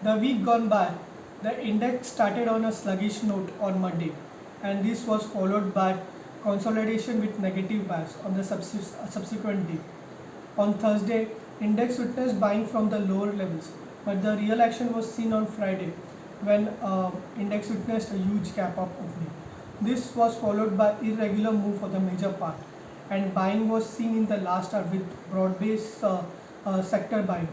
The week gone by, the index started on a sluggish note on Monday, and this was followed by consolidation with negative bias on the subsequent day. On Thursday, index witnessed buying from the lower levels, but the real action was seen on Friday when index witnessed a huge gap up opening. This was followed by irregular move for the major part, and buying was seen in the last hour with broad-based sector buying,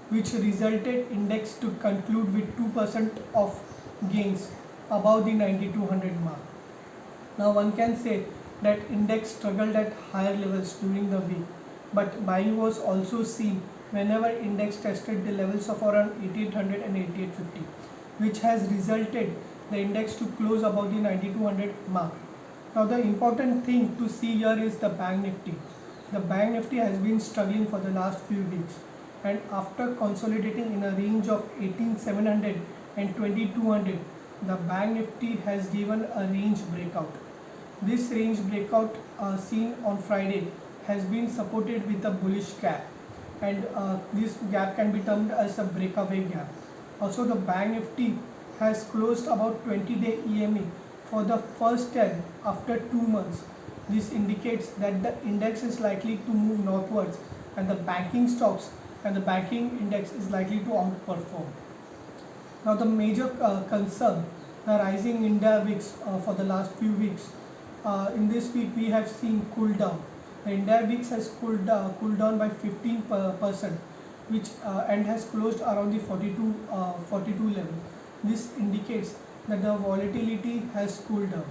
which resulted index to conclude with 2% of gains above the 9200 mark. Now one can say that index struggled at higher levels during the week, but buying was also seen whenever index tested the levels of around 8800 and 8850, which has resulted the index to close above the 9200 mark. Now the important thing to see here is the Bank Nifty. The Bank Nifty has been struggling for the last few weeks, and after consolidating in a range of 18700 and 2200, the Bank Nifty has given a range breakout. This range breakout seen on Friday has been supported with a bullish gap, and this gap can be termed as a breakaway gap. Also, the Bank Nifty has closed about 20-day EMA for the first time after 2 months. This indicates that the index is likely to move northwards, and the banking stocks and the banking index is likely to outperform. Now the major concern, the rising India VIX for the last few weeks. In this week we have seen cool down. The India VIX has cooled down by 15%, which and has closed around the 42 level. This indicates that the volatility has cooled down.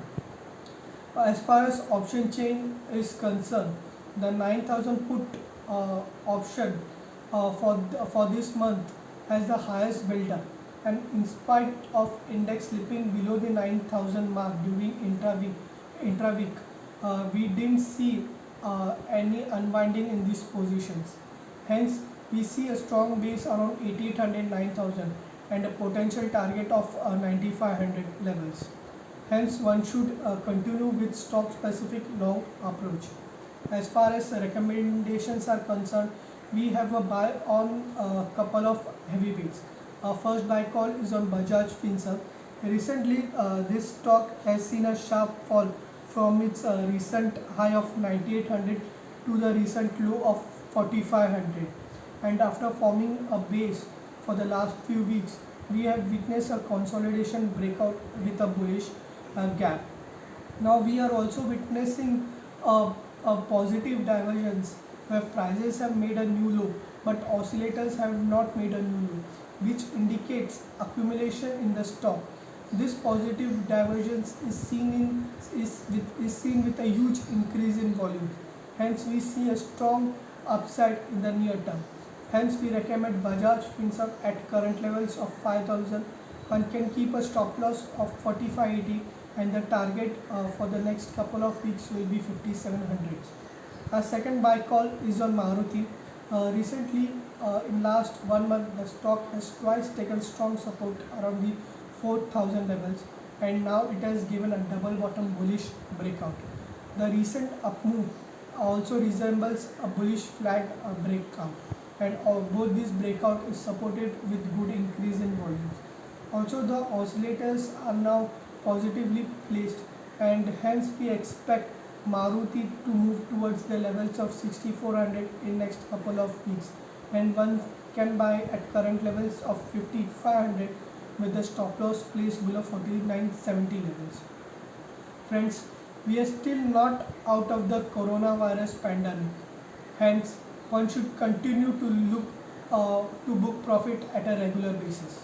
As far as option chain is concerned, the 9000 put option for this month has the highest build-up, and in spite of index slipping below the 9000 mark during intra-week, we didn't see any unwinding in these positions. Hence, we see a strong base around 8800 9000 and a potential target of 9500 levels. Hence, one should continue with stock specific long approach. As far as recommendations are concerned, we have a buy on a couple of heavyweights. Our first buy call is on Bajaj Finserv. Recently, this stock has seen a sharp fall from its recent high of 9800 to the recent low of 4500, and after forming a base for the last few weeks, we have witnessed a consolidation breakout with a bullish gap. Now we are also witnessing a positive divergence where prices have made a new low, but oscillators have not made a new low, which indicates accumulation in the stock. This positive divergence is seen with a huge increase in volume. Hence, we see a strong upside in the near term. Hence, we recommend Bajaj Finserv at current levels of 5000. One can keep a stop loss of 4580, and the target for the next couple of weeks will be 5700. Our second buy call is on Maruti. Recently, in last 1 month, the stock has twice taken strong support around the 4000 levels, and now it has given a double bottom bullish breakout. The recent up move also resembles a bullish flag breakout, and both this breakout is supported with good increase in volumes. Also, the oscillators are now positively placed, and hence we expect Maruti to move towards the levels of 6400 in next couple of weeks, and one can buy at current levels of 5500 with the stop loss placed below 4970 levels. Friends, we are still not out of the coronavirus pandemic. Hence, one should continue to look to book profit at a regular basis.